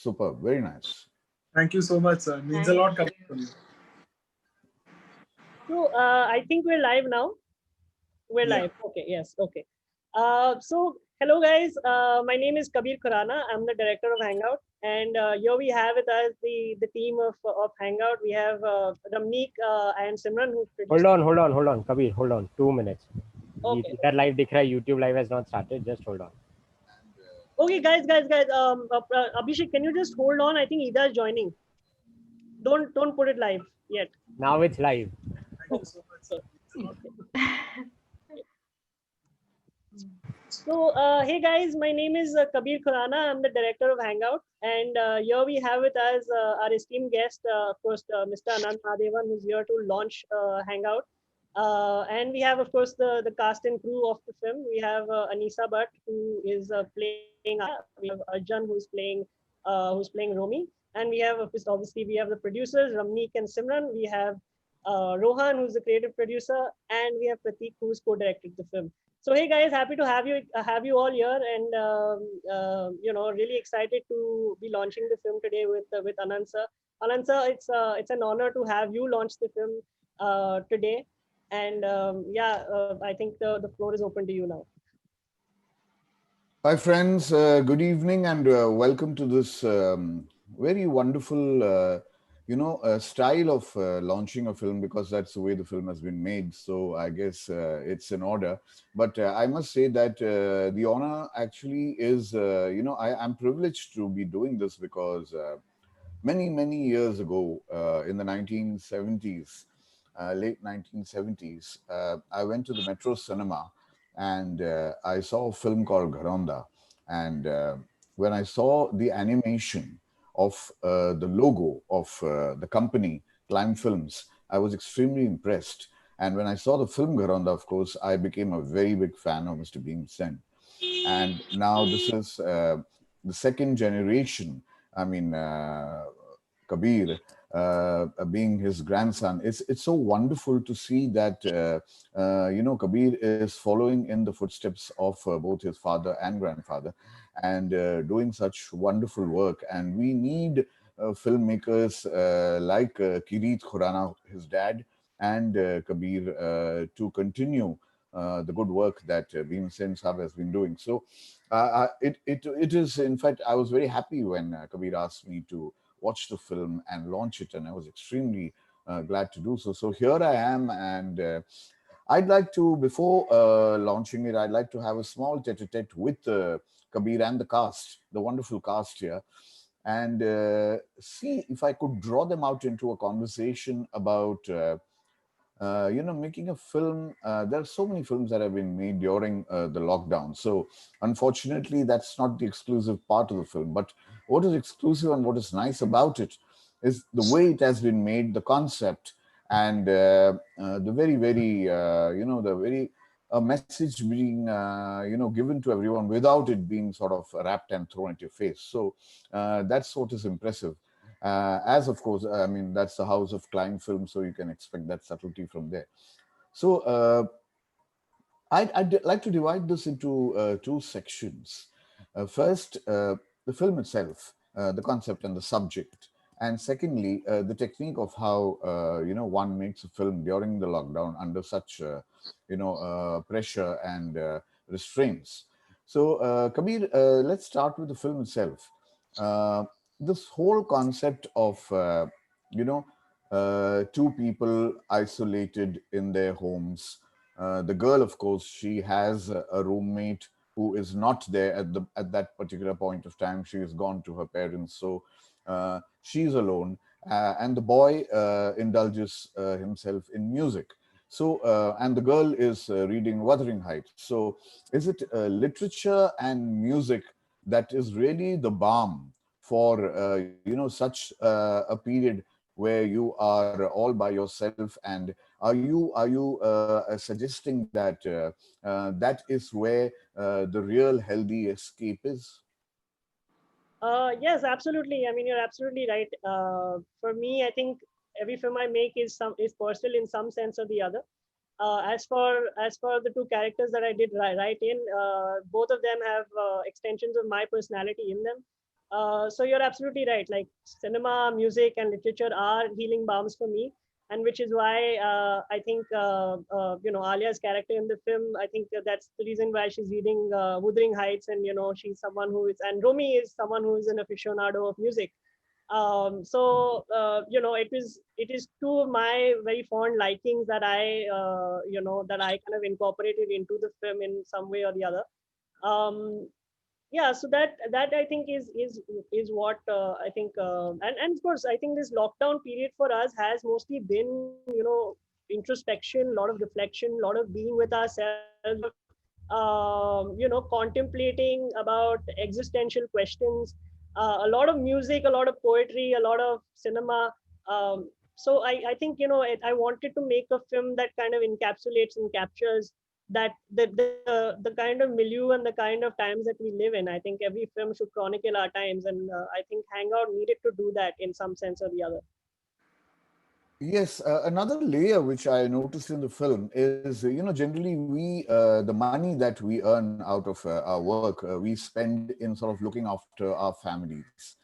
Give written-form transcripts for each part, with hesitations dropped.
Super, very nice. Thank you so much, sir. Means a Thank lot coming you. from you. So I think we're live now. We're Yeah. live. Okay. Yes. Okay. So hello guys. My name is Kabir Khurana. I'm the director of Hangout, and here we have with us the team of Hangout. We have Ramneek and Simran who produced. Hold on, Kabir, hold on, 2 minutes. Okay. That live दिख रहा है, YouTube live has not started. Just hold on. Okay, guys. Abhishek, can you just hold on? I think Ida is joining. Don't put it live yet. Now it's live. Thank you so much, sir. Means a lot. So, hey guys, my name is Kabir Khurana. I'm the director of Hangout, and here we have with us our esteemed guest, of course, Mr. Ananth Mahadevan, who's here to launch Hangout. And we have, of course, the cast and crew of the film. We have Anisa Bhatt, who is playing Aya. We have Arjun, who's playing Romi, and we have, of course, obviously, we have the producers, Ramneek and Simran. We have Rohan, who's the creative producer, and we have Prateek, who's co-directed the film. So hey guys, happy to have you all here, and really excited to be launching the film today with Ananth sir. Ananth sir, it's an honor to have you launch the film today, and I think the floor is open to you now. Hi friends, good evening and welcome to this very wonderful style of launching a film, because that's the way the film has been made. So I guess it's in order. But I must say that the honor actually is, I'm privileged to be doing this because many years ago, in the 1970s, late 1970s, I went to the Metro Cinema and I saw a film called Gharonda. And when I saw the animation of the logo of the company, Climb Films, I was extremely impressed. And when I saw the film Gharonda, of course, I became a very big fan of Mr. Bhim Sen. And now this is the second generation. I mean, Kabir, being his grandson, it's so wonderful to see that Kabir is following in the footsteps of both his father and grandfather, and doing such wonderful work. And we need filmmakers like Kirit Khurana, his dad, and Kabir to continue the good work that Bhim Sen Sahab has been doing. So it is, in fact, I was very happy when Kabir asked me to watch the film and launch it, and I was extremely glad to do so. So here I am, and I'd like to, before launching it, I'd like to have a small tete-a-tete with Kabir and the cast, the wonderful cast here, and see if I could draw them out into a conversation about making a film. There are so many films that have been made during the lockdown. So unfortunately, that's not the exclusive part of the film. But what is exclusive and what is nice about it is the way it has been made, the concept, and the very message being given to everyone without it being sort of wrapped and thrown at your face. So that's what is impressive. As of course, I mean, that's the house of Klein Film, so you can expect that subtlety from there. So I'd like to divide this into two sections. First, the film itself, the concept and the subject, and secondly, the technique of how one makes a film during the lockdown under such pressure and restraints. So, Kabir, let's start with the film itself. This whole concept of two people isolated in their homes. The girl, of course, she has a roommate who is not there at that particular point of time. She has gone to her parents, so she's alone. And the boy indulges himself in music. So, and the girl is reading Wuthering Heights. So, is it literature and music that is really the balm for such a period where you are all by yourself? And are you suggesting that that is where the real healthy escape is? Yes, absolutely. I mean, you're absolutely right. For me, I think every film I make is personal in some sense or the other. As for the two characters that I did write in, both of them have extensions of my personality in them. So you're absolutely right. Like cinema, music, and literature are healing balms for me, and which is why I think Alia's character in the film. I think that's the reason why she's reading Wuthering Heights, and she's someone who is, and Romy is someone who is an aficionado of music. It is two of my very fond likings that I kind of incorporated into the film in some way or the other. Um, yeah, so that I think is what I think, and of course I think this lockdown period for us has mostly been introspection, a lot of reflection, a lot of being with ourselves, a lot of contemplating about existential questions, a lot of music, a lot of poetry, a lot of cinema. So I think I wanted to make a film that kind of encapsulates and captures that the kind of milieu and the kind of times that we live in. I think every film should chronicle our times, and I think Hangout needed to do that in some sense or the other. Yes, another layer which I noticed in the film is, generally the money that we earn out of our work, we spend in sort of looking after our families.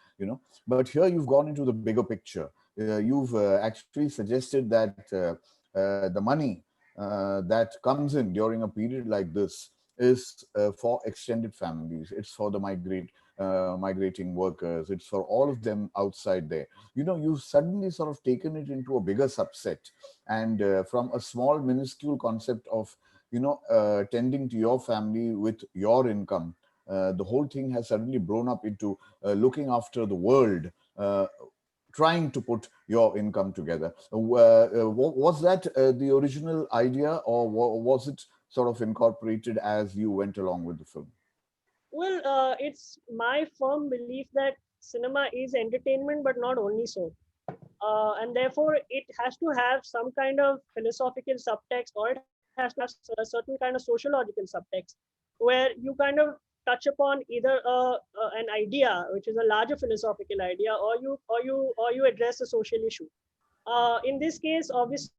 But here you've gone into the bigger picture. You've actually suggested that the money that comes in during a period like this is for extended families. It's for the migrating workers. It's for all of them outside there. You've suddenly sort of taken it into a bigger subset, and from a small minuscule concept of tending to your family with your income, the whole thing has suddenly blown up into looking after the world, trying to put your income together. Was that the original idea, or was it sort of incorporated as you went along with the film? Well, it's my firm belief that cinema is entertainment, but not only so. And therefore, it has to have some kind of philosophical subtext, or it has to have a certain kind of sociological subtext, where you kind of touch upon either an idea, which is a larger philosophical idea, or you address a social issue. In this case, obviously,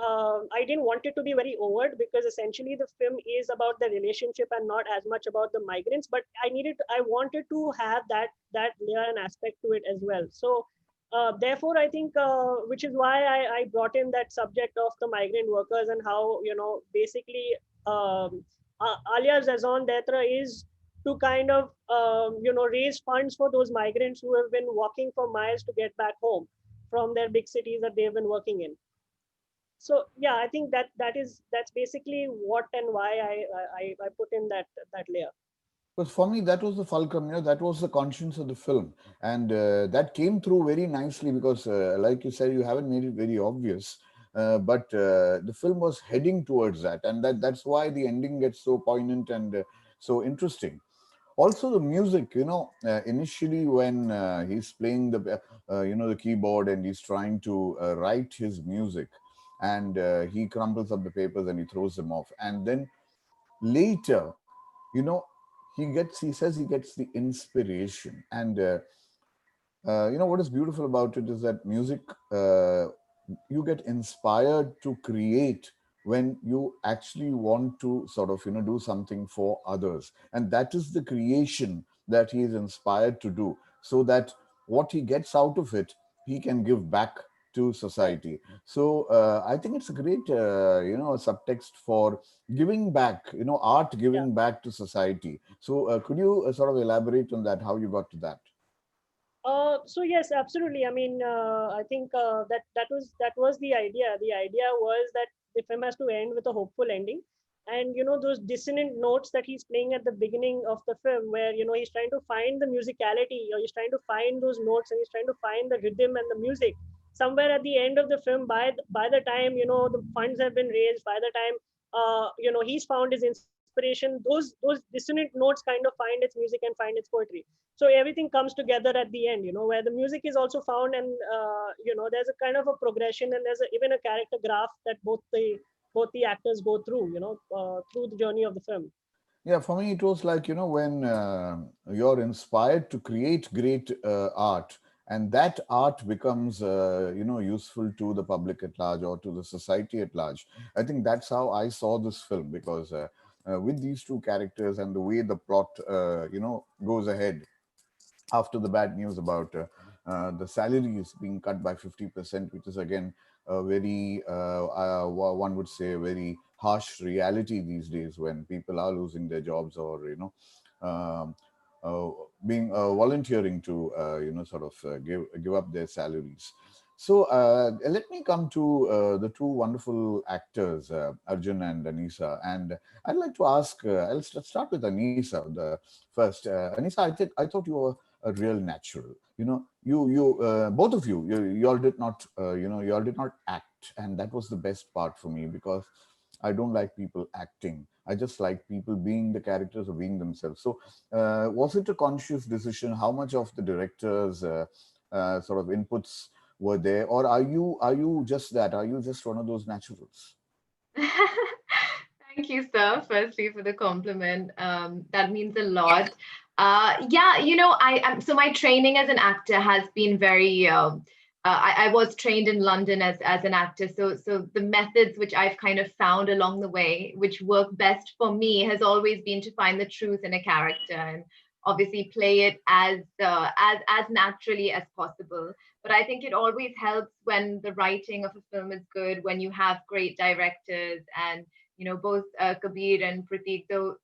I didn't want it to be very overt, because essentially the film is about the relationship and not as much about the migrants. But I wanted to have that layer and aspect to it as well. So therefore, I think, which is why I brought in that subject of the migrant workers, and how basically Alia's raison d'etre is to kind of raise funds for those migrants who have been walking for miles to get back home from their big cities that they've been working in. So yeah, I think that's basically what and why I put in that layer. Because for me, that was the fulcrum, that was the conscience of the film. And that came through very nicely because, like you said, you haven't made it very obvious. But the film was heading towards that. And that's why the ending gets so poignant and so interesting. Also, the music, initially when he's playing the keyboard and he's trying to write his music, and he crumples up the papers and he throws them off. And then later, you know he says he gets the inspiration, and what is beautiful about it is that music, you get inspired to create when you actually want to sort of do something for others, and that is the creation that he is inspired to do, so that what he gets out of it, he can give back to Right. society. So I think it's a great subtext for giving back, art Yeah. giving back to society. So could you sort of elaborate on that, how you got to that? So yes, absolutely. I mean, I think that was the idea. The idea was that the film has to end with a hopeful ending, and those dissonant notes that he's playing at the beginning of the film, where he's trying to find the musicality, or he's trying to find those notes, and he's trying to find the rhythm and the music. Somewhere at the end of the film, by the time the funds have been raised, by the time he's found his inspiration, those dissonant notes kind of find its music and find its poetry. So everything comes together at the end, where the music is also found, and there's a kind of a progression, and there's even a character graph that both the actors go through, through the journey of the film. Yeah, for me, it was like, when you're inspired to create great art, and that art becomes, useful to the public at large or to the society at large. I think that's how I saw this film, because with these two characters and the way the plot, goes ahead, after the bad news about the salaries being cut by 50%, which is again a very, one would say, a very harsh reality these days when people are losing their jobs or, um, uh, being volunteering to, sort of give up their salaries. So let me come to the two wonderful actors, Arjun and Anisa. And I'd like to ask, let's start with Anisa first. Anisa, I thought you were a real natural. Both of you all did not, you all did not act, and that was the best part for me because I don't like people acting. I just like people being the characters or being themselves. So, was it a conscious decision? How much of the director's sort of inputs were there, or are you just that? Are you just one of those naturals? Thank you, sir, firstly for the compliment. That means a lot. Yeah, I am. So my training as an actor has been very. I was trained in London as an actor, so the methods which I've kind of found along the way, which work best for me, has always been to find the truth in a character and obviously play it as naturally as possible. But I think it always helps when the writing of a film is good, when you have great directors and both Kabir and Prateek, though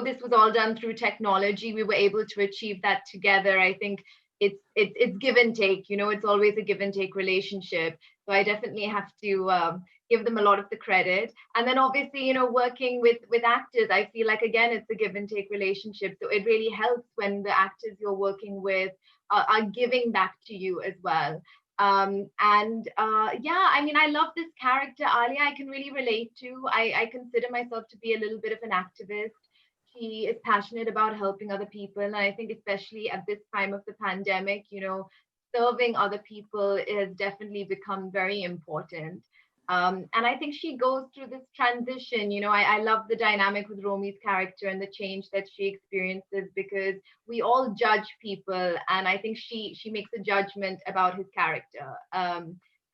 this was all done through technology, we were able to achieve that together. I think it's give and take. It's always a give and take relationship. So I definitely have to give them a lot of the credit. And then obviously, working with actors, I feel like again it's a give and take relationship. So it really helps when the actors you're working with are giving back to you as well. Yeah, I mean, I love this character, Alia. I can really relate to. I consider myself to be a little bit of an activist. She is passionate about helping other people. And I think, especially at this time of the pandemic, serving other people has definitely become very important. And I think she goes through this transition. I love the dynamic with Romi's character and the change that she experiences because we all judge people, and I think she makes a judgment about his character,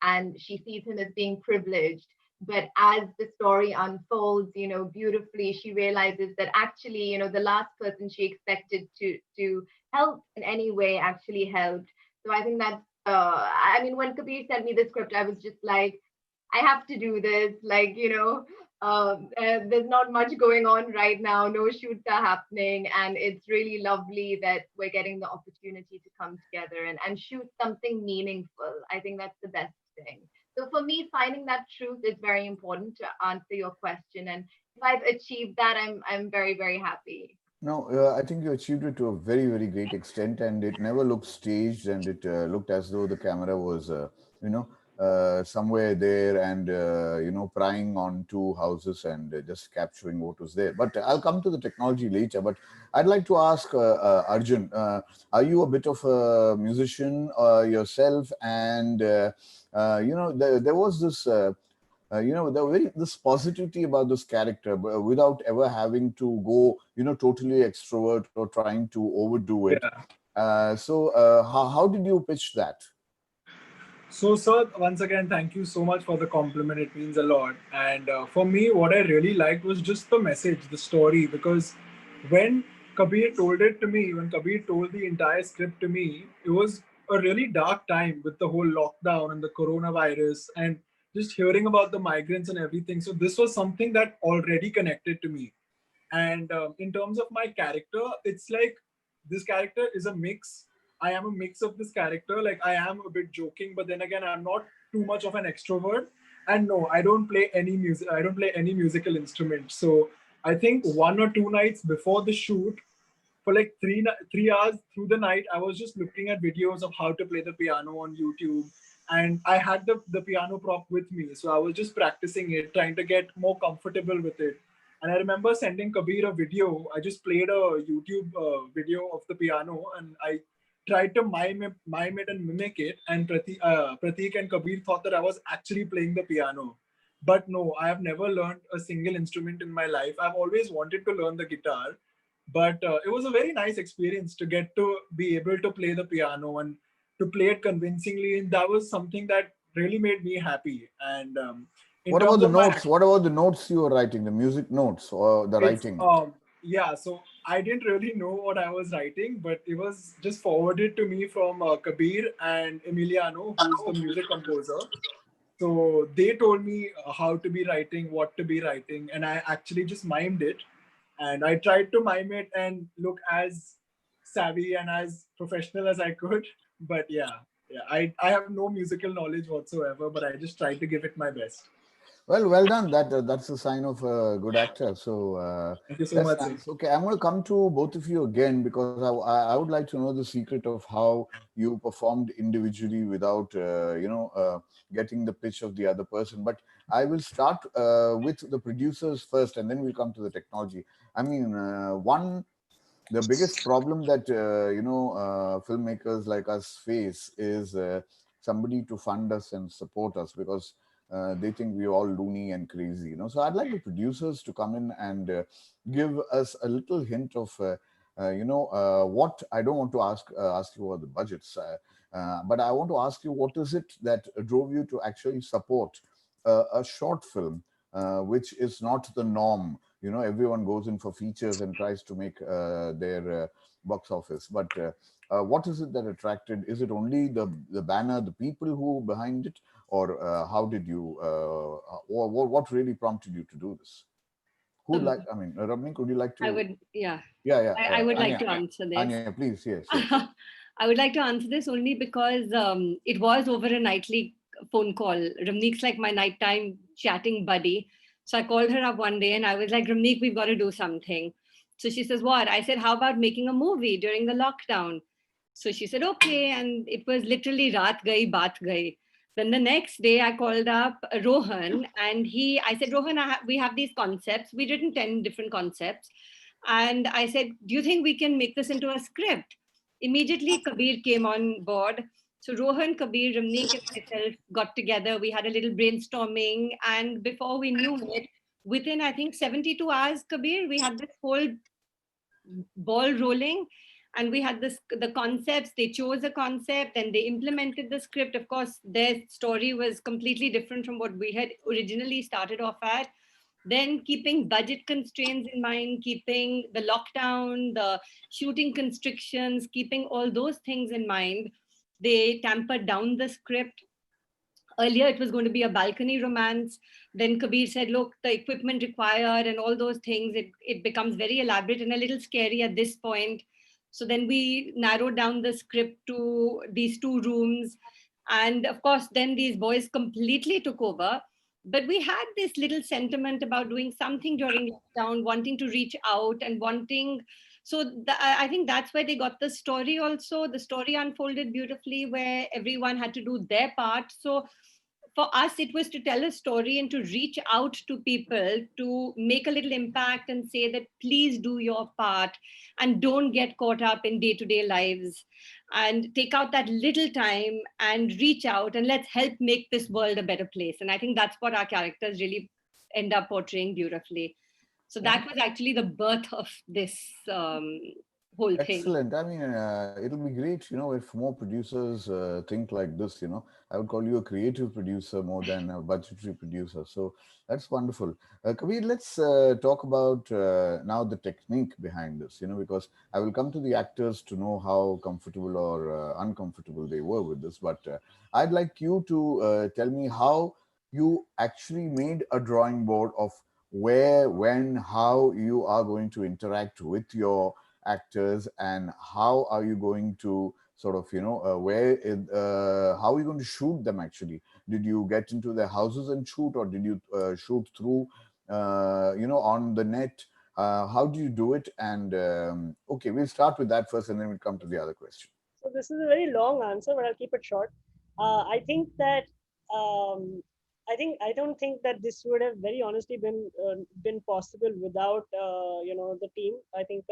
and she sees him as being privileged. But as the story unfolds, beautifully, she realizes that actually, the last person she expected to help in any way actually helped. So I think that's. I mean, when Kabir sent me the script, I was just like, I have to do this. Like, there's not much going on right now. No shoots are happening. And it's really lovely that we're getting the opportunity to come together and shoot something meaningful. I think that's the best thing. So for me, finding that truth is very important to answer your question. And if I've achieved that, I'm very, very happy. No, I think you achieved it to a very, very great extent, and it never looked staged, and it looked as though the camera was, somewhere there and, prying on two houses and just capturing what was there. But I'll come to the technology later. But I'd like to ask Arjun, are you a bit of a musician yourself? And, there was this. This positivity about this character without ever having to go totally extrovert or trying to overdo it. Yeah. How did you pitch that? So, sir, once again, thank you so much for the compliment. It means a lot. And for me, what I really liked was just the message, the story, because when Kabir told it to me, when Kabir told the entire script to me, it was a really dark time with the whole lockdown and the coronavirus and just hearing about the migrants and everything. So, this was something that already connected to me. And in terms of my character, it's like this character is a mix. I am a mix of this character. Like I am a bit joking, but then again, I'm not too much of an extrovert. And no, I don't play any music. I don't play any musical instrument. So I think 1 or 2 nights before the shoot, for like 3 hours through the night, I was just looking at videos of how to play the piano on YouTube. And I had the piano prop with me. So I was just practicing it, trying to get more comfortable with it. And I remember sending Kabir a video. I just played a YouTube video of the piano and I tried to mime it and mimic it. And Prateek and Kabir thought that I was actually playing the piano. But no, I have never learned a single instrument in my life. I've always wanted to learn the guitar, but it was a very nice experience to get to be able to play the piano and to play it convincingly. And that was something that really made me happy. And in What about terms the of my notes? What about the notes you were writing, the music notes or the writing? yeah, so I didn't really know what I was writing, but it was just forwarded to me from Kabir and Emiliano, who's the music composer. So they told me how to be writing, what to be writing, and I actually just mimed it. And I tried to mime it and look as savvy and as professional as I could. But yeah, I have no musical knowledge whatsoever, but I just tried to give it my best. Well done. That's a sign of a good actor. So Thank you so that's much, sir. nice. Okay, I'm going to come to both of you again because I would like to know the secret of how you performed individually without getting the pitch of the other person. But I will start with the producers first, and then we'll come to the technology. I mean, the biggest problem that filmmakers like us face is somebody to fund us and support us because they think we're all loony and crazy, so I'd like the producers to come in and give us a little hint of what I don't want to ask you about the budgets, but I want to ask you, what is it that drove you to actually support a short film which is not the norm? Everyone goes in for features and tries to make their box office, but what is it that attracted? Is it only the banner, the people who behind it, or how did you or what really prompted you to do this? Who'd like, Um, I mean, Ramnik, would you like I to? would, yeah, Yeah, I would like Anya, to answer this. Anya, please. Yes, yes. I would like to answer this only because it was over a nightly phone call. Ramneek's like my nighttime chatting buddy. So I called her up one day and I was like, Ramneek, we've got to do something. So she says, what? I said, how about making a movie during the lockdown? So she said, okay. And it was literally raat gai, baat gai. Then the next day I called up Rohan and I said, Rohan, we have these concepts. We'd written 10 different concepts. And I said, do you think we can make this into a script? Immediately, Kabir came on board. So Rohan, Kabir, Ramneek, and myself got together. We had a little brainstorming. And before we knew it, within, I think, 72 hours, Kabir, we had this whole ball rolling. And we had the concepts. They chose a concept and they implemented the script. Of course, their story was completely different from what we had originally started off at. Then keeping budget constraints in mind, keeping the lockdown, the shooting constrictions, keeping all those things in mind, they tampered down the script. Earlier, it was going to be a balcony romance. Then Kabir said, look, the equipment required and all those things, it becomes very elaborate and a little scary at this point. So then we narrowed down the script to these 2 rooms. And of course, then these boys completely took over. But we had this little sentiment about doing something during lockdown, wanting to reach out and wanting. So I think that's why they got the story also. The story unfolded beautifully where everyone had to do their part. So for us, it was to tell a story and to reach out to people, to make a little impact and say that please do your part and don't get caught up in day-to-day lives and take out that little time and reach out and let's help make this world a better place. And I think that's what our characters really end up portraying beautifully. So that was actually the birth of this whole thing. Excellent. I mean, it'll be great, if more producers think like this, I would call you a creative producer more than a budgetary producer. So that's wonderful. Kabir, let's talk about now the technique behind this, because I will come to the actors to know how comfortable or uncomfortable they were with this. But I'd like you to tell me how you actually made a drawing board of where, when, how you are going to interact with your actors, and how are you going to sort of how are you going to shoot them? Actually, did you get into their houses and shoot, or did you shoot through on the net? How do you do it? And okay, we'll start with that first and then we'll come to the other question. So this is a very long answer, but I'll keep it short. I think that um, I don't think that this would have very honestly been possible without the team. I think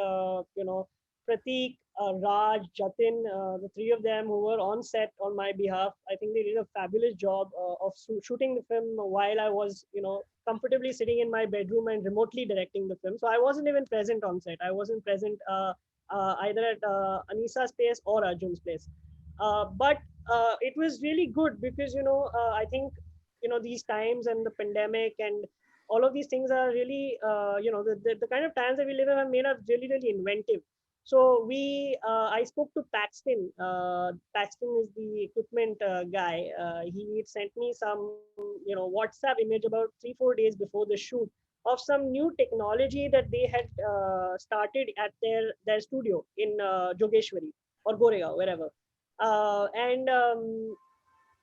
Pratik, Raj, Jatin, the three of them who were on set on my behalf. I think they did a fabulous job of shooting the film while I was comfortably sitting in my bedroom and remotely directing the film. So I wasn't even present on set. I wasn't present. Either at Anisa's place or Arjun's place. But it was really good because I think these times and the pandemic and all of these things are really, the kind of times that we live in have made us really, really inventive. So I spoke to Paxton. Paxton is the equipment guy. He sent me some, WhatsApp image about 3-4 days before the shoot of some new technology that they had started at their studio in Jogeshwari or Goregaon, wherever. And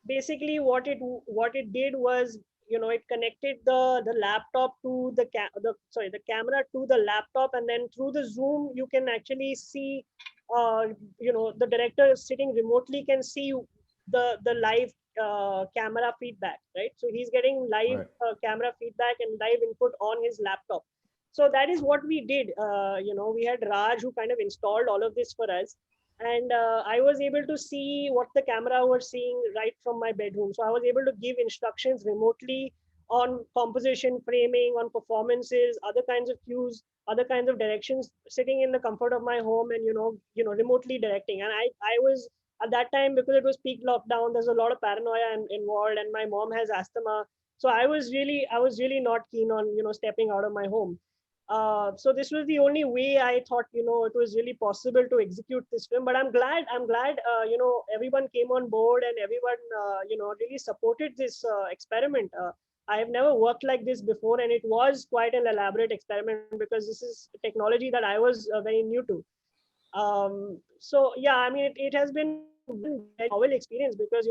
basically what it did was, it connected the laptop to the camera to the laptop, and then through the Zoom you can actually see, the director sitting remotely can see the live camera feedback, right? So he's getting live Right. camera feedback and live input on his laptop. So that is what we did. We had Raj who kind of installed all of this for us, and I was able to see what the camera was seeing right from my bedroom. So I was able to give instructions remotely on composition, framing, on performances, other kinds of cues, other kinds of directions, sitting in the comfort of my home, and remotely directing. And I was at that time, because it was peak lockdown, there's a lot of paranoia involved, and my mom has asthma. So I was really not keen on stepping out of my home. So this was the only way I thought it was really possible to execute this film. But I'm glad everyone came on board, and everyone really supported this experiment. I have never worked like this before, and it was quite an elaborate experiment because this is technology that I was very new to. So yeah, I mean, it has been one very novel experience because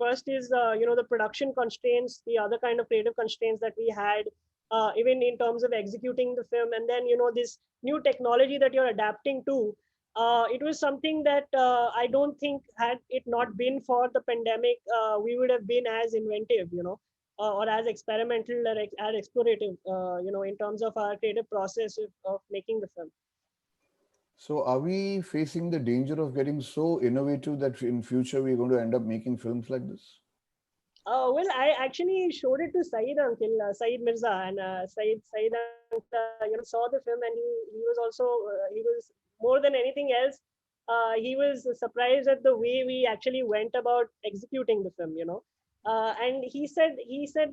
first is the production constraints, the other kind of creative constraints that we had, even in terms of executing the film, and then this new technology that you're adapting to. It was something that I don't think, had it not been for the pandemic, we would have been as inventive, or as experimental or as explorative, in terms of our creative process of making the film. So are we facing the danger of getting so innovative that in future we're going to end up making films like this? Well, I actually showed it to Saeed uncle, Saeed Mirza, and Saeed uncle, saw the film, and he was also, he was, more than anything else, he was surprised at the way we actually went about executing the film. And he said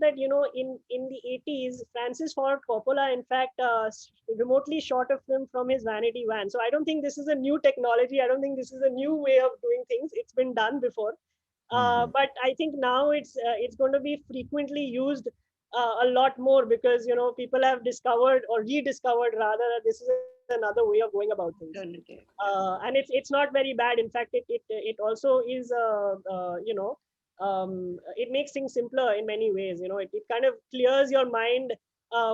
that in the 80s, Francis Ford Coppola, in fact, remotely shot a film from his vanity van. So I don't think this is a new technology. I don't think this is a new way of doing things. It's been done before. Hmm. But I think now it's going to be frequently used a lot more, because people have discovered, or rediscovered rather, that this is another way of going about things. Alternative. And it's not very bad. In fact, it also is it makes things simpler in many ways. It kind of clears your mind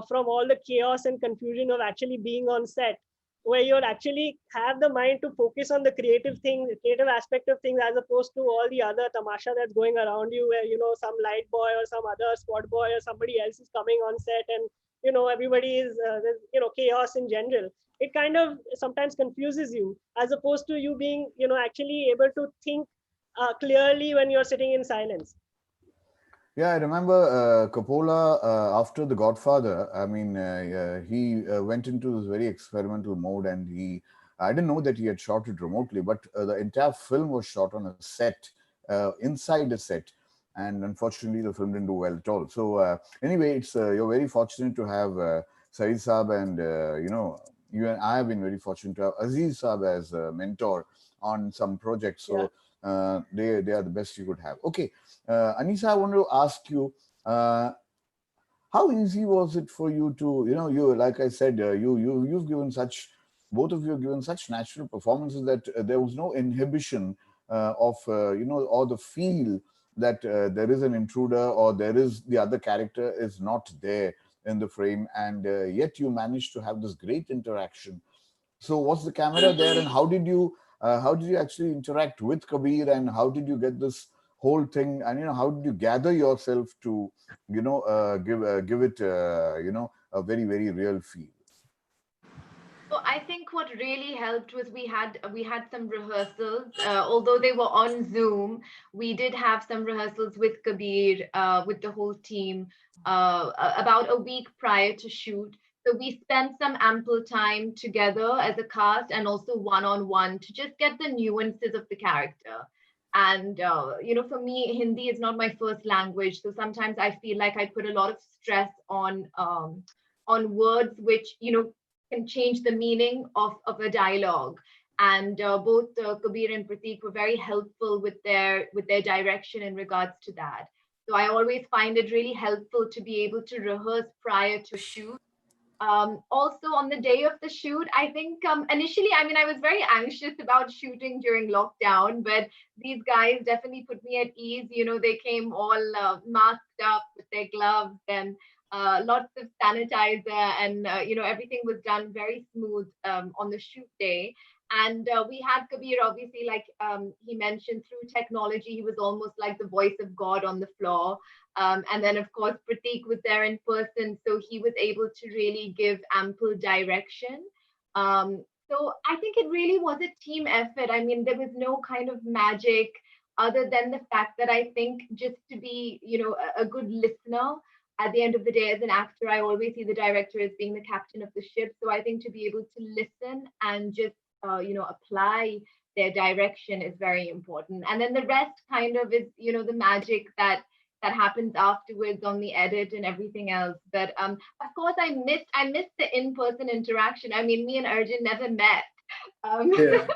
from all the chaos and confusion of actually being on set, where you're actually have the mind to focus on the creative thing, the creative aspect of things, as opposed to all the other tamasha that's going around you, where some light boy or some other squad boy or somebody else is coming on set, and everybody is there's chaos in general. It kind of sometimes confuses you, as opposed to you being actually able to think clearly when you're sitting in silence. Yeah, I remember Coppola after The Godfather. I mean, he went into this very experimental mode, and I didn't know that he had shot it remotely, but the entire film was shot on a set, inside a set. And unfortunately, the film didn't do well at all. So, anyway, you're very fortunate to have Saeed Saab, and, you and I have been very fortunate to have Aziz Saab as a mentor on some projects. Yeah. So, they are the best you could have. Okay. Anisa, I want to ask you, how easy was it for you to, you, like I said, you've given both of you have given such natural performances that there was no inhibition of, or the feel that there is an intruder, or there is the other character is not there in the frame, and yet you managed to have this great interaction. So was the camera there, and how did you actually interact with Kabir, and how did you get this whole thing, and how did you gather yourself to give it a very, very real feel? So I think what really helped was we had some rehearsals. Although they were on Zoom, we did have some rehearsals with Kabir, with the whole team, about a week prior to shoot. So we spent some ample time together as a cast, and also one on one, to just get the nuances of the character. And for me, Hindi is not my first language, so sometimes I feel like I put a lot of stress on words which can change the meaning of a dialogue. And both Kabir and Pratik were very helpful with their direction in regards to that. So I always find it really helpful to be able to rehearse prior to shoot. Also, on the day of the shoot, I think initially, I mean, I was very anxious about shooting during lockdown, but these guys definitely put me at ease. They came all masked up with their gloves and lots of sanitizer, and everything was done very smooth on the shoot day. And we had Kabir, obviously, like he mentioned, through technology, he was almost like the voice of God on the floor. And then, of course, Pratik was there in person, so he was able to really give ample direction. So I think it really was a team effort. I mean, there was no kind of magic other than the fact that I think just to be, a good listener. At the end of the day, as an actor, I always see the director as being the captain of the ship. So I think to be able to listen and just, apply their direction is very important. And then the rest kind of is, the magic that happens afterwards on the edit and everything else. But of course, I missed the in-person interaction. I mean, me and Arjun never met. Yeah.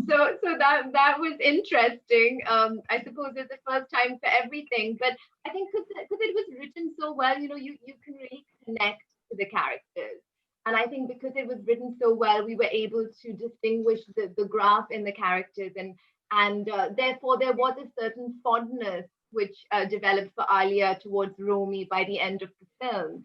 So that was interesting. I suppose it's the first time for everything, but I think because it was written so well, you can really connect to the characters. And I think because it was written so well, we were able to distinguish the graph in the characters, and therefore there was a certain fondness which developed for Alia towards Romy by the end of the film.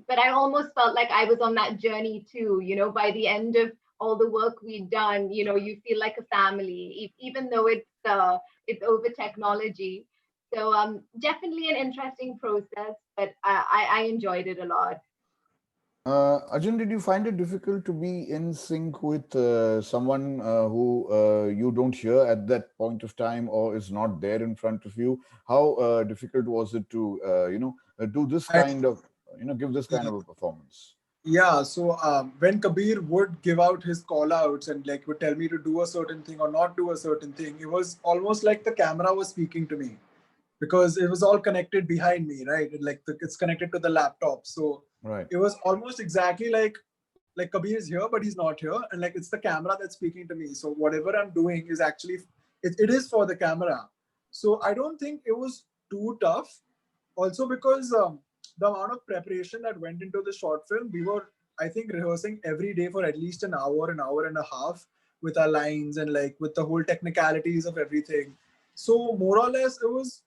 But I almost felt like I was on that journey too. By the end of all the work we'd done, you feel like a family, even though it's over technology. So definitely an interesting process, but I enjoyed it a lot. Arjun, did you find it difficult to be in sync with someone who you don't hear at that point of time or is not there in front of you? How difficult was it to, do this I, kind of, give this kind of a performance? yeah, so when Kabir would give out his call outs and like would tell me to do a certain thing or not do a certain thing, it was almost like the camera was speaking to me because it was all connected behind me, right? Like it's connected to the laptop. So Right. it was almost exactly like Kabir is here, but he's not here. And like it's the camera that's speaking to me. So whatever I'm doing is actually, it is for the camera. So I don't think it was too tough. Also because the amount of preparation that went into the short film, we were, I think, rehearsing every day for at least an hour and a half with our lines and like with the whole technicalities of everything. So more or less, it was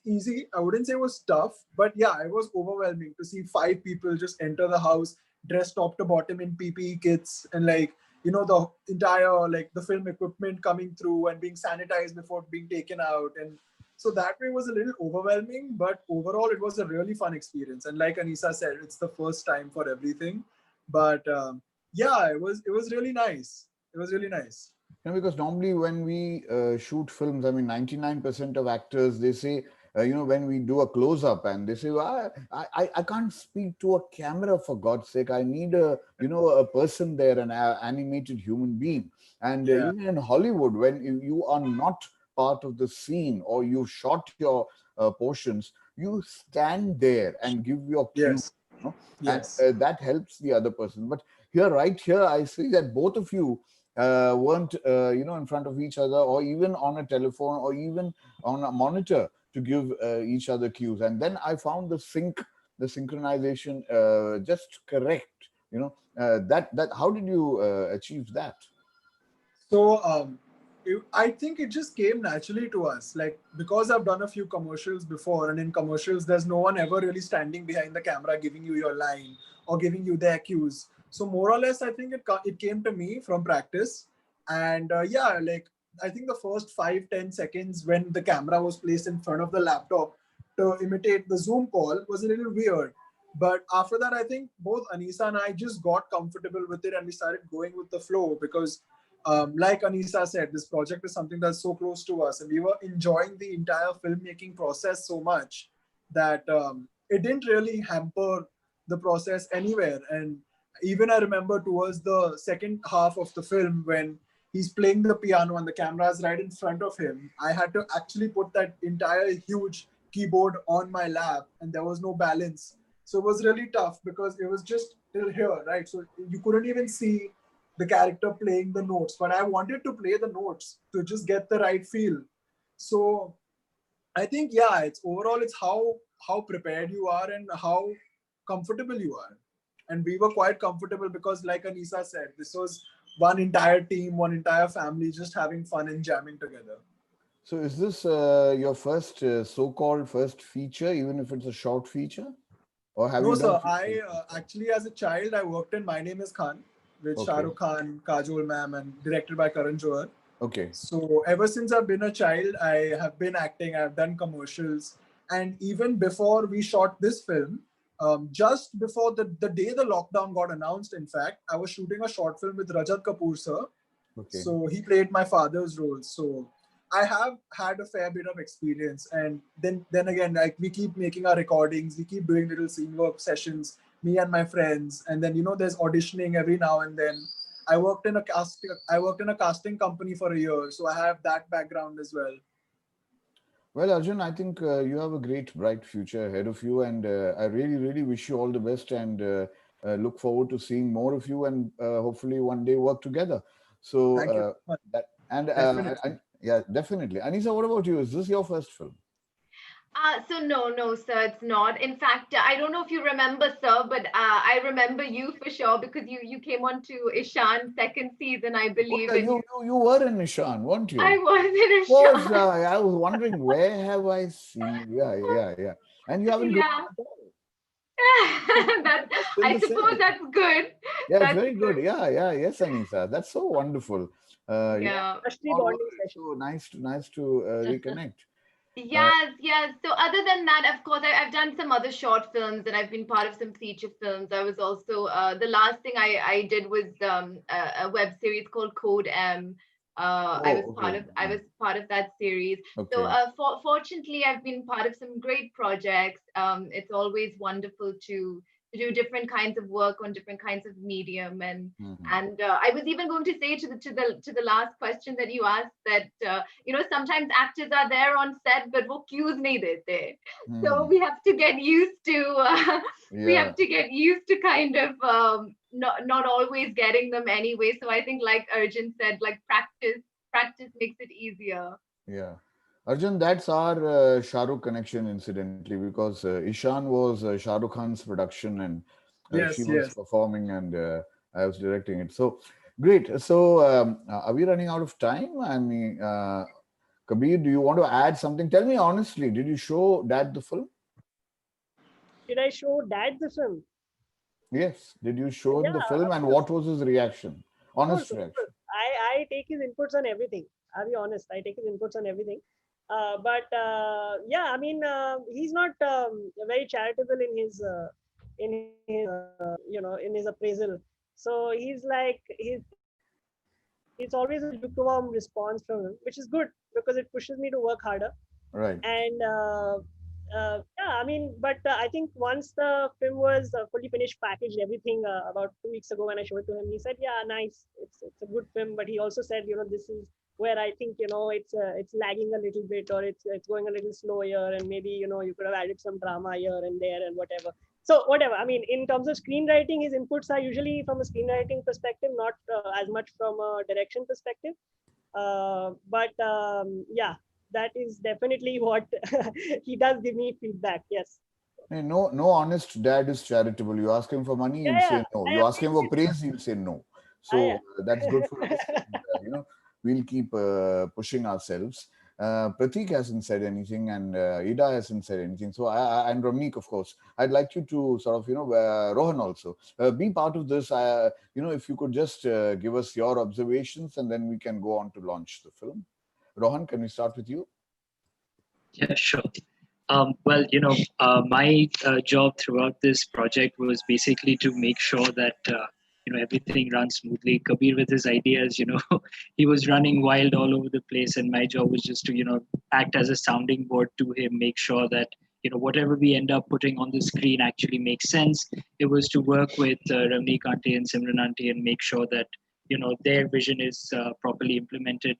easy. I wouldn't say it was tough, but yeah, it was overwhelming to see five people just enter the house dressed top to bottom in PPE kits and like the entire like the film equipment coming through and being sanitized before being taken out. And so that way was a little overwhelming, but overall it was a really fun experience. And like Anisa said, it's the first time for everything. But yeah, it was really nice. It was really nice. Because normally when we shoot films, I mean, 99% of actors, they say, when we do a close-up and they say, well, I can't speak to a camera for God's sake. I need a person there, an animated human being. And Yeah. even in Hollywood, when you are not part of the scene or you shot your portions, you stand there and give your cue, Yes. and Yes. that helps the other person. But right here, I see that both of you weren't in front of each other or even on a telephone or even on a monitor to give each other cues, and then I found the synchronization just correct. That how did you achieve that? So I think it just came naturally to us, like because I've done a few commercials before, and in commercials, there's no one ever really standing behind the camera giving you your line or giving you their cues. So more or less, I think it came to me from practice, and yeah, like I think the first 5-10 seconds when the camera was placed in front of the laptop to imitate the Zoom call was a little weird. But after that, I think both Anisa and I just got comfortable with it and we started going with the flow because like Anisa said, this project is something that's so close to us, and we were enjoying the entire filmmaking process so much that it didn't really hamper the process anywhere. And even I remember towards the second half of the film when he's playing the piano and the camera is right in front of him. I had to actually put that entire huge keyboard on my lap, and there was no balance. So it was really tough because it was just till here, right? So you couldn't even see the character playing the notes, but I wanted to play the notes to just get the right feel. So I think, yeah, it's overall, it's how prepared you are and how comfortable you are. And we were quite comfortable because, like Anisa said, this was one entire team, one entire family just having fun and jamming together. So is this your first so-called first feature, even if it's a short feature? Or have No, you done sir. features? Actually, as a child, I worked in My Name is Khan with Shah Okay. Rukh Khan, Kajol ma'am, and directed by Karan Johar. Okay. So ever since I've been a child, I have been acting. I've done commercials, and even before we shot this film, just before the day the lockdown got announced, in fact, I was shooting a short film with Rajat Kapoor, sir. Okay. So he played my father's role. So I have had a fair bit of experience, and then again, like we keep making our recordings, we keep doing little scene work sessions, me and my friends, and then there's auditioning every now and then. I worked in a casting company for a year, so I have that background as well. Well, Arjun, I think you have a great, bright future ahead of you, and I really, really wish you all the best, and look forward to seeing more of you, and hopefully one day work together. So Thank you so much. that and Definitely. yeah, definitely. Anisa, what about you? Is this your first film? So no, sir, it's not. In fact, I don't know if you remember, sir, but I remember you for sure because you came on to Ishan's second season, I Oh, believe, yeah, and you were in Nishan, weren't I you? was in Was Ishan. I was wondering where have I seen you? Yeah. And you haven't grown Yeah, up at all. that You're still I the suppose same. that's good. Yeah, That's very good. good. Yeah. Yes, Anisa. That's so wonderful. Yeah. Industry Small bonding world. session. So nice to reconnect. Uh, Yes. So other than that, of course, I've done some other short films and I've been part of some feature films. I was also the last thing I did was a web series called Code M. oh, okay. I was part of that series. So Okay. fortunately, I've been part of some great projects. It's always wonderful to do different kinds of work on different kinds of medium Mhm. and I was even going to say to the last question that you asked that sometimes actors are there on set but वो cues नहीं देते, so Mhm. we have to get used to we Yeah, have to get used to kind of not always getting them anyway. So I think like Arjun said, like practice makes it easier. yeah. Arjun, that's our Shah Rukh connection, incidentally, because Ishan was Shah Rukh Khan's production, and she Yes, was yes. performing, and I was directing it. So great. So are we running out of time? I mean, Kabir, do you want to add something? Tell me honestly, did you show Dad the film? Did I show Dad the film? Yes. Did you show him the Yeah, film, of and course. what was his reaction? Of course, Honest of course. reaction. I take his inputs on everything. I'll be honest. I take his inputs on everything. But yeah, I mean, he's not very charitable in his appraisal. So it's always a lukewarm response from him, which is good because it pushes me to work harder. Right. And yeah, I mean, but I think once the film was fully finished, packaged, everything about 2 weeks ago when I showed it to him, he said, "Yeah, nice, it's a good film." But he also said, this is where I think it's lagging a little bit, or it's going a little slow here, and maybe you could have added some drama here and there and whatever. So whatever. I mean, in terms of screenwriting, his inputs are usually from a screenwriting perspective, not as much from a direction perspective. But yeah, that is definitely what he does give me feedback. Yes. Hey, no honest dad is charitable. You ask him for money, Yeah, he'll yeah. say no. I You ask him for appreciate praise, he'll say no. that. So that's good for us. Yeah. And, we'll keep pushing ourselves. Pratik hasn't said anything, and Ida hasn't said anything. So and Ramneek, of course, I'd like you to sort of, Rohan also be part of this. If you could just give us your observations, and then we can go on to launch the film. Rohan, can we start with you? Yeah, sure. Well, my job throughout this project was basically to make sure that everything runs smoothly. Kabir, with his ideas, he was running wild all over the place, and my job was just to act as a sounding board to him, make sure that whatever we end up putting on the screen actually makes sense. It was to work with Ramneek Auntie and Simran Auntie and make sure that their vision is properly implemented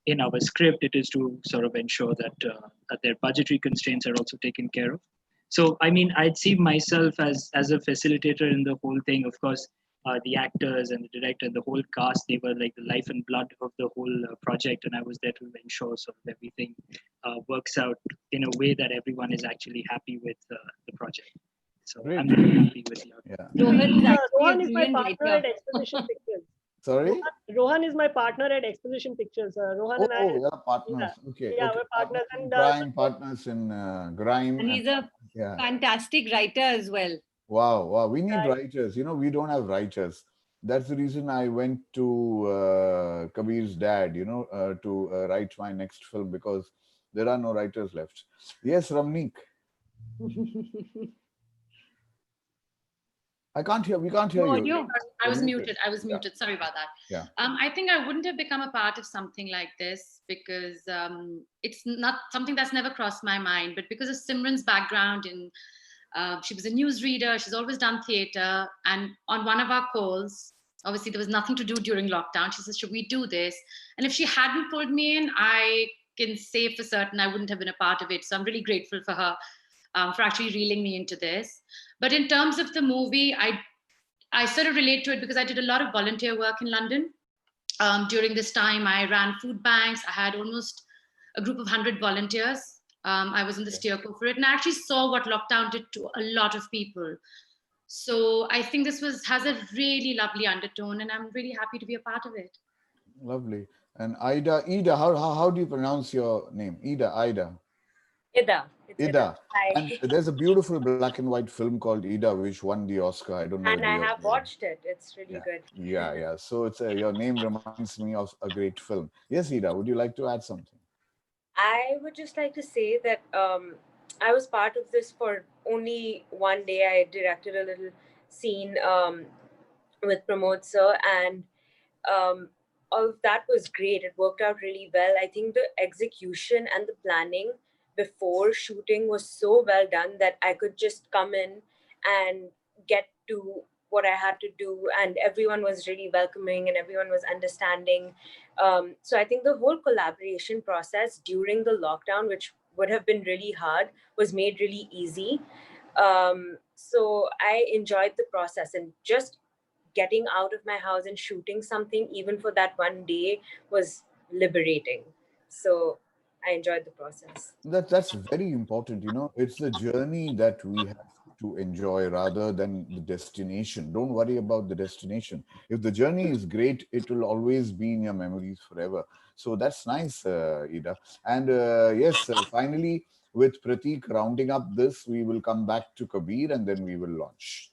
in our script. It is to sort of ensure that their budgetary constraints are also taken care of. So, I mean, I'd see myself as a facilitator in the whole thing. Of course, the actors and the director and the whole cast, they were like the life and blood of the whole project. And I was there to ensure sort of everything works out in a way that everyone is actually happy with the project. So Great. I'm really happy with the outcome. Yeah. Rohan is actually a Rohan is my brilliant partner writer. at Exposition Pictures. Sorry? Rohan is my partner at Exposition Pictures. Rohan and I. Oh, you're partners. Okay. Yeah, Okay. we're partners. And Crime, partners in grime. And he's a yeah. fantastic writer as well. Wow. Wow. We need Right. writers. We don't have writers. That's the reason I went to Kabir's dad, to write my next film, because there are no writers left. Yes, Ramneek. We can't hear No you. audio. I was You're muted. I was Yeah. muted. Sorry about that. Yeah. I think I wouldn't have become a part of something like this because it's not something that's never crossed my mind. But because of Simran's background in she was a newsreader, she's always done theater. And on one of our calls, obviously there was nothing to do during lockdown. She says, should we do this? And if she hadn't pulled me in, I can say for certain I wouldn't have been a part of it. So I'm really grateful for her for actually reeling me into this. But in terms of the movie, I sort of relate to it because I did a lot of volunteer work in London. During this time, I ran food banks. I had almost a group of 100 volunteers. I was in the steer co for it, and I actually saw what lockdown did to a lot of people. So I think this has a really lovely undertone, and I'm really happy to be a part of it. Lovely. And Ida, how do you pronounce your name? Ida. Ida. Ida. Hi. And there's a beautiful black and white film called Ida, which won the Oscar. I don't know. And I have watched it. It's really good. Yeah. So it's your name reminds me of a great film. Yes, Ida, would you like to add something? I would just like to say that I was part of this for only one day. I directed a little scene with Pramod sir, and all of that was great. It worked out really well. I think the execution and the planning before shooting was so well done that I could just come in and get to what I had to do, and everyone was really welcoming and everyone was understanding. So I think the whole collaboration process during the lockdown, which would have been really hard, was made really easy. So I enjoyed the process, and just getting out of my house and shooting something, even for that one day, was liberating. So I enjoyed the process. That's very important. It's the journey that we have to enjoy rather than the destination. Don't worry about the destination. If the journey is great, it will always be in your memories forever. So that's nice, Ida. And yes, finally, with Prateek rounding up this, we will come back to Kabir and then we will launch.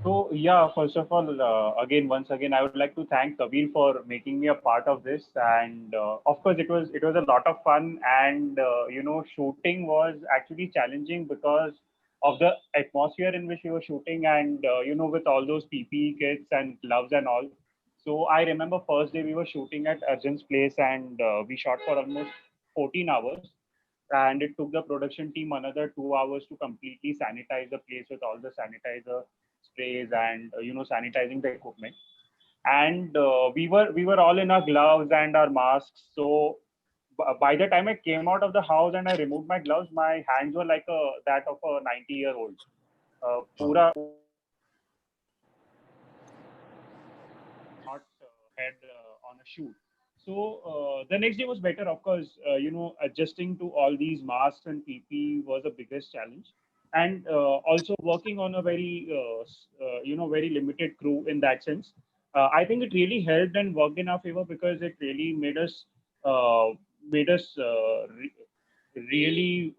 So yeah, first of all, once again, I would like to thank Kabir for making me a part of this, and of course, it was a lot of fun, and shooting was actually challenging because of the atmosphere in which we were shooting, and with all those PPE kits and gloves and all. So I remember first day we were shooting at Arjun's place, and we shot for almost 14 hours. And it took the production team another 2 hours to completely sanitize the place with all the sanitizer sprays and sanitizing the equipment. And we were all in our gloves and our masks. So by the time I came out of the house and I removed my gloves, my hands were like that of a 90-year-old. Pura not had on a shoot. So the next day was better, of course. Adjusting to all these masks and PPE was the biggest challenge, and also working on a very very limited crew in that sense. I think it really helped and worked in our favor because it really made us really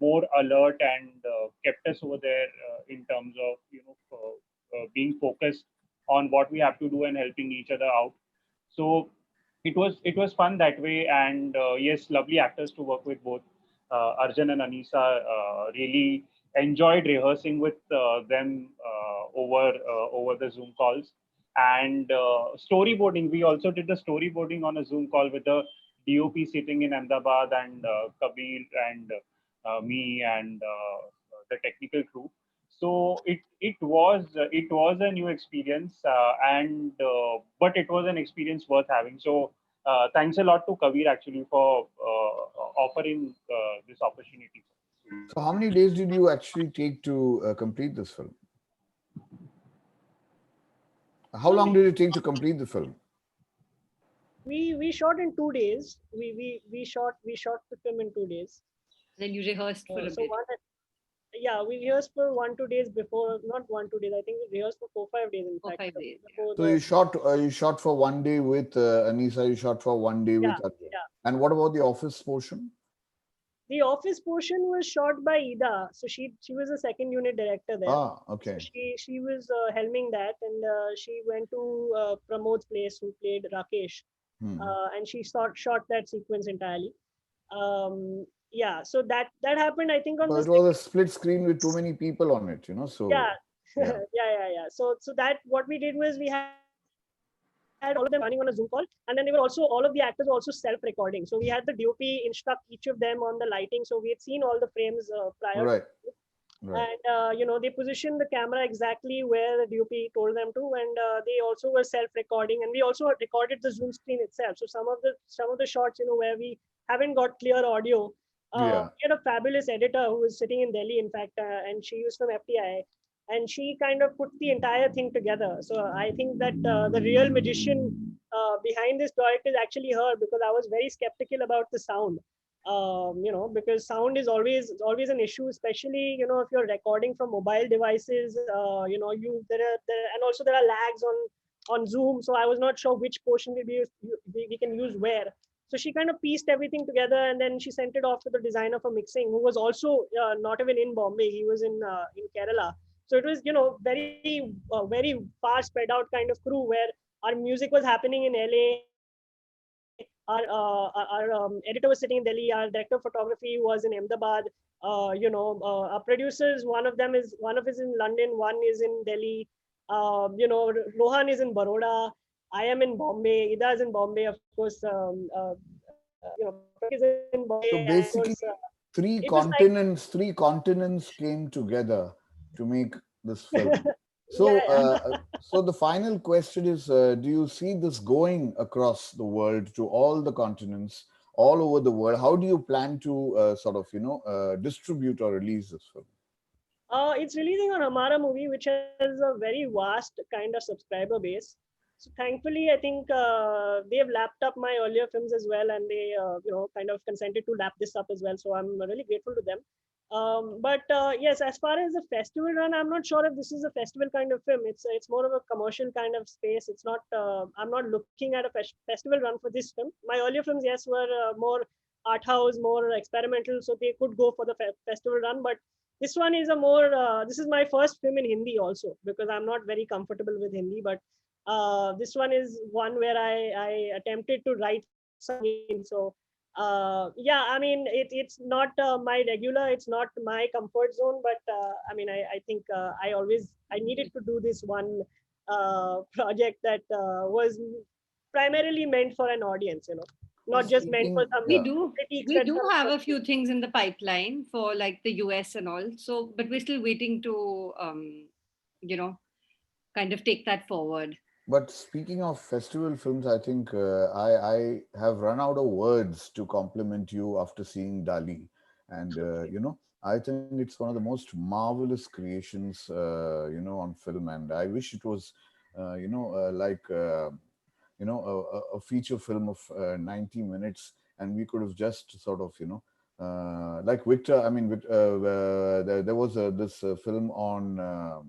more alert and kept us over there in terms of being focused on what we have to do and helping each other out. So it was fun that way, and yes, lovely actors to work with. Both Arjun and Anisa really enjoyed rehearsing with them over the Zoom calls. And storyboarding, we also did the storyboarding on a Zoom call with the DOP sitting in Ahmedabad, and Kabir and me and the technical crew. So it was a new experience, and but it was an experience worth having. So thanks a lot to Kabir actually for offering this opportunity. So how many days did you actually take to complete this film? How So long did it take to complete the film? we shot in 2 days. We shot the film in 2 days. Then you rehearsed for a So bit. yeah, we rehearsed for 1 2 days before, not 1 2 days. I think we rehearsed for 4 5 days in Four, fact. 5 days. Before So you shot for one day with Anisa, you shot for one day yeah, with Arjun. yeah. And what about the office portion? The office portion was shot by Ida. So she was a second unit director there. Ah, So okay. she was helming that, and she went to Pramod's place, who played Rakesh, and she shot that sequence entirely. Yeah, so that happened, I think, on So the it was a split screen with too many people on it, yeah. so yeah. Yeah. So that what we did was we had all of them running on a Zoom call, and then they were also all of the actors were also self-recording. So we had the DOP instruct each of them on the lighting. So we had seen all the frames prior to, Right, right. and they positioned the camera exactly where the DOP told them to, and they also were self-recording, and we also recorded the Zoom screen itself. So some of the shots, where we haven't got clear audio, Yeah. we had a fabulous editor who was sitting in Delhi, in fact, and she was from FTI, and she kind of put the entire thing together. So I think that the real magician behind this project is actually her, because I was very skeptical about the sound. Because sound is always an issue, especially if you're recording from mobile devices. And also there are lags on Zoom, so I was not sure which portion we can use where. So she kind of pieced everything together, and then she sent it off to the designer for mixing, who was also not even in Bombay. He was in Kerala. So it was very far spread out kind of crew, where our music was happening in LA. Our editor was sitting in Delhi. Our director of photography was in Ahmedabad. Our producers, one of is in London, one is in Delhi. Rohan is in Baroda. I am in Bombay. Ida is in Bombay, of course. Pratik is in Bombay, So and of basically, course, three it was like continents, three continents came together to make this film. yeah, So, so the final question is: do you see this going across the world to all the continents, all over the world? How do you plan to sort of distribute or release this film? It's releasing on Hamara Movie, which has a very vast kind of subscriber base. So thankfully, I think they have lapped up my earlier films as well, and they kind of consented to lap this up as well. So I'm really grateful to them. But yes, as far as the festival run, I'm not sure if this is a festival kind of film. It's more of a commercial kind of space. It's not. I'm not looking at a festival run for this film. My earlier films, yes, were more art house, more experimental, so they could go for the festival run. But this one is a more. This is my first film in Hindi also, because I'm not very comfortable with Hindi. But this one is one where I attempted to write something in. So yeah, I mean it's not my regular, it's not my comfort zone, but I think I needed to do this one project that was primarily meant for an audience, So not just meant for speaking, some We yeah. do critiques we that do some have a few things in the pipeline for like the US and all. So, but we're still waiting to you know, kind of take that forward. But speaking of festival films, I think I have run out of words to compliment you after seeing Dali, and I think it's one of the most marvelous creations on film, and I wish it was like a feature film of 90 minutes, and we could have just sort of like Victor. I mean, there was this film on.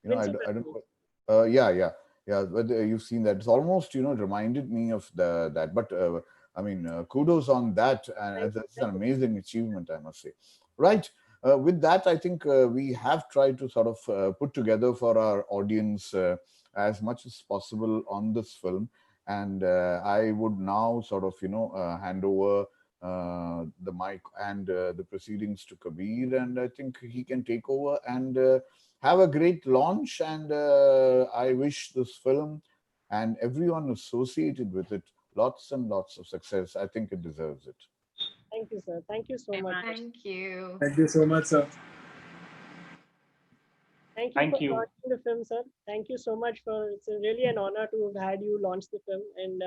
Vincent I don't. Price. Yeah. But you've seen that. It's almost it reminded me of that. But I mean, kudos on that, and that's an Thank you. amazing achievement, I must say. Right. With that, I think we have tried to sort of put together for our audience as much as possible on this film, and I would now sort of hand over the mic and the proceedings to Kabir, and I think he can take over and have a great launch. And I wish this film and everyone associated with it lots and lots of success. I think it deserves it. Thank you, sir. Thank you so Very much. much. Thank you. Thank you so much, sir. Thank for you. launching the film, sir. Thank you so much for. It's really an honor to have had you launch the film, and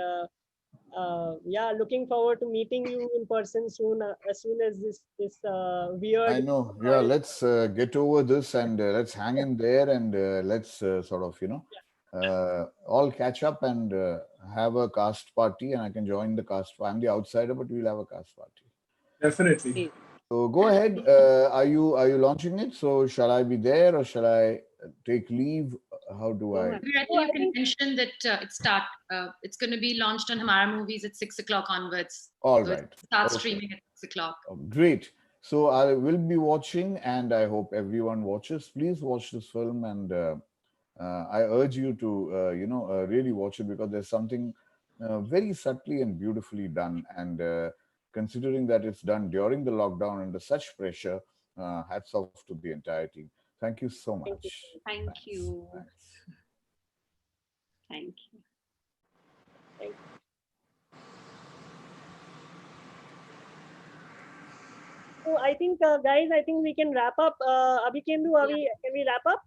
yeah, looking forward to meeting you in person soon. As soon as this I weird know. Yeah, let's get over this and let's hang in there and let's sort of, all catch up and have a cast party. And I can join the cast. I'm the outsider, but we'll have a cast party. Definitely. So go ahead. Are you launching it? So shall I be there or shall I take leave? How do Go I? ahead. I think you can mention that it's going to be launched on Hamara Movies at 6 o'clock onwards. All So it right. starts Okay. streaming at 6 o'clock. Great. So I will be watching, and I hope everyone watches. Please watch this film, and I urge you to, really watch it because there's something very subtly and beautifully done. And considering that it's done during the lockdown under such pressure, hats off to the entire team. Thank you so Thank you. much. Thank Thanks. you. Thanks. Thank you. Thank you. So I think, guys, I think we can wrap up. Abhikendu, can we wrap up?